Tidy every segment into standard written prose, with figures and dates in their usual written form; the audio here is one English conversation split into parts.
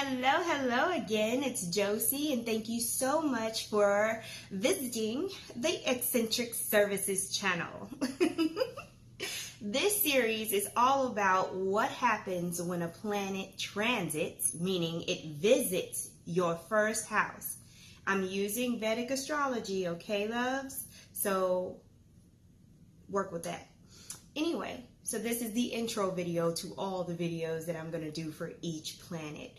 Hello again. It's Josie, and thank you so much for visiting the Eccentric Services channel. This series is all about what happens when a planet transits, meaning it visits your first house. I'm using Vedic astrology, okay, loves? So work with that. Anyway, so this is the intro video to all the videos that I'm going to do for each planet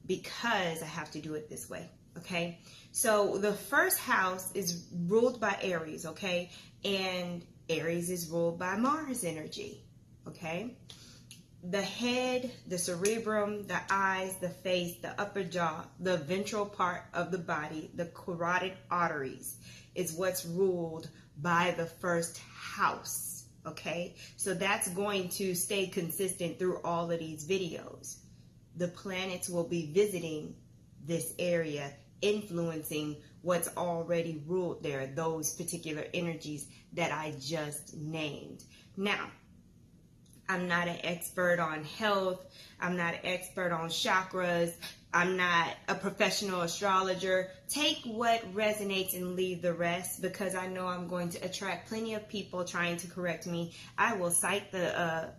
because I have to do it this way, okay? So the first house is ruled by Aries, okay? And Aries is ruled by Mars energy, okay? The head, the cerebrum, the eyes, the face, the upper jaw, the ventral part of the body, the carotid arteries is what's ruled by the first house, okay? So that's going to stay consistent through all of these videos. The planets will be visiting this area, influencing what's already ruled there, those particular energies that I just named. Now, I'm not an expert on health. I'm not an expert on chakras. I'm not a professional astrologer. Take what resonates and leave the rest, because I know I'm going to attract plenty of people trying to correct me. I will cite the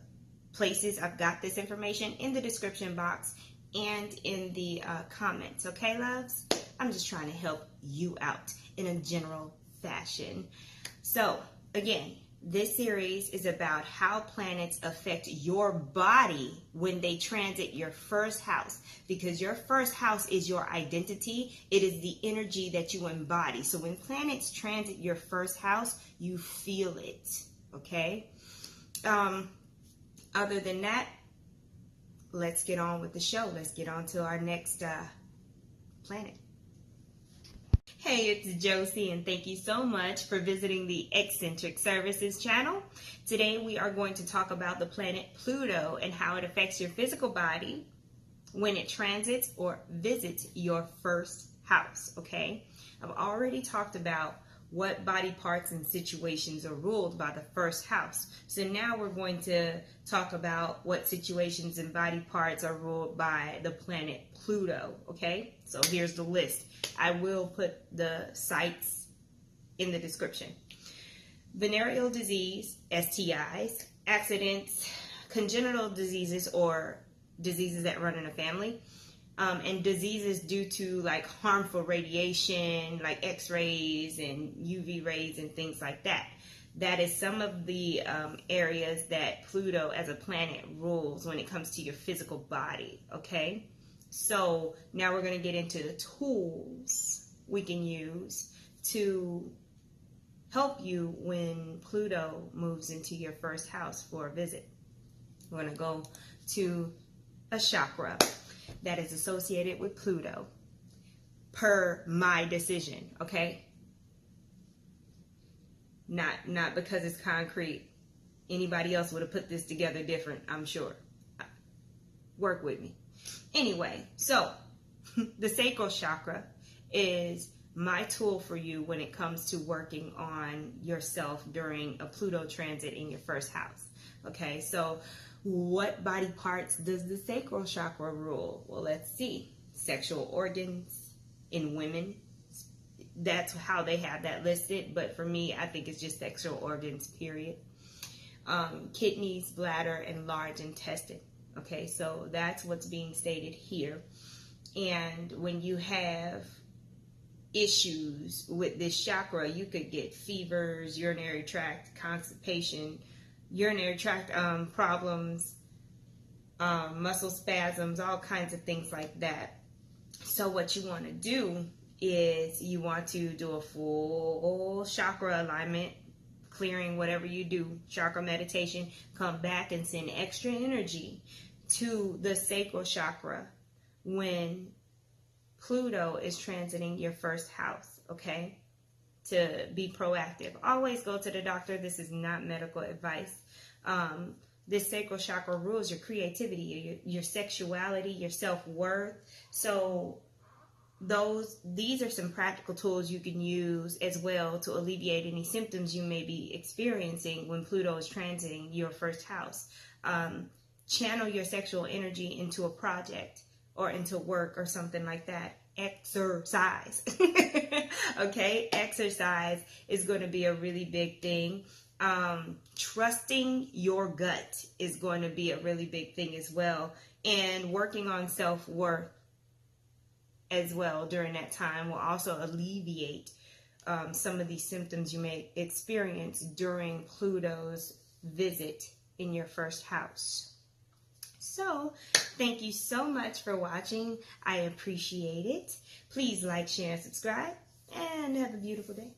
places I've got this information in the description box and in the comments. Okay, loves? I'm just trying to help you out in a general fashion. So, again, this series is about how planets affect your body when they transit your first house, because your first house is your identity. It is the energy that you embody. So when planets transit your first house, you feel it, okay? Other than that, let's get on with the show. Let's get on to our next planet. Hey, it's Josie, and thank you so much for visiting the Eccentric Services channel. Today we are going to talk about the planet Pluto and how it affects your physical body when it transits or visits your first house, okay? I've already talked about what body parts and situations are ruled by the first house. So now we're going to talk about what situations and body parts are ruled by the planet Pluto, okay? So here's the list. I will put the sites in the description. Venereal disease, STIs, accidents, congenital diseases or diseases that run in a family, and diseases due to like harmful radiation, like X-rays and UV rays and things like that. That is some of the areas that Pluto as a planet rules when it comes to your physical body, okay? So now we're going to get into the tools we can use to help you when Pluto moves into your first house for a visit. We're going to go to a chakra that is associated with Pluto per my decision, okay? Not because it's concrete. Anybody else would have put this together different, I'm sure. Work with me. Anyway, so the sacral chakra is my tool for you when it comes to working on yourself during a Pluto transit in your first house. Okay, so what body parts does the sacral chakra rule? Well, let's see. Sexual organs in women. That's how they have that listed, but for me, I think it's just sexual organs, period. Kidneys, bladder, and large intestine. Okay, so that's what's being stated here. And when you have issues with this chakra, you could get fevers, urinary tract constipation, urinary tract problems, muscle spasms, all kinds of things like that. So what you want to do is you want to do a full chakra alignment, clearing whatever you do, chakra meditation, come back and send extra energy to the sacral chakra when Pluto is transiting your first house, okay? To be proactive. Always go to the doctor. This is not medical advice. This sacral chakra rules your creativity, your sexuality, your self-worth. So these are some practical tools you can use as well to alleviate any symptoms you may be experiencing when Pluto is transiting your first house. Channel your sexual energy into a project or into work or something like that. Exercise. Okay, exercise is going to be a really big thing. Trusting your gut is going to be a really big thing as well. And working on self-worth as well during that time will also alleviate some of these symptoms you may experience during Pluto's visit in your first house. So, thank you so much for watching. I appreciate it. Please like, share, and subscribe, and have a beautiful day.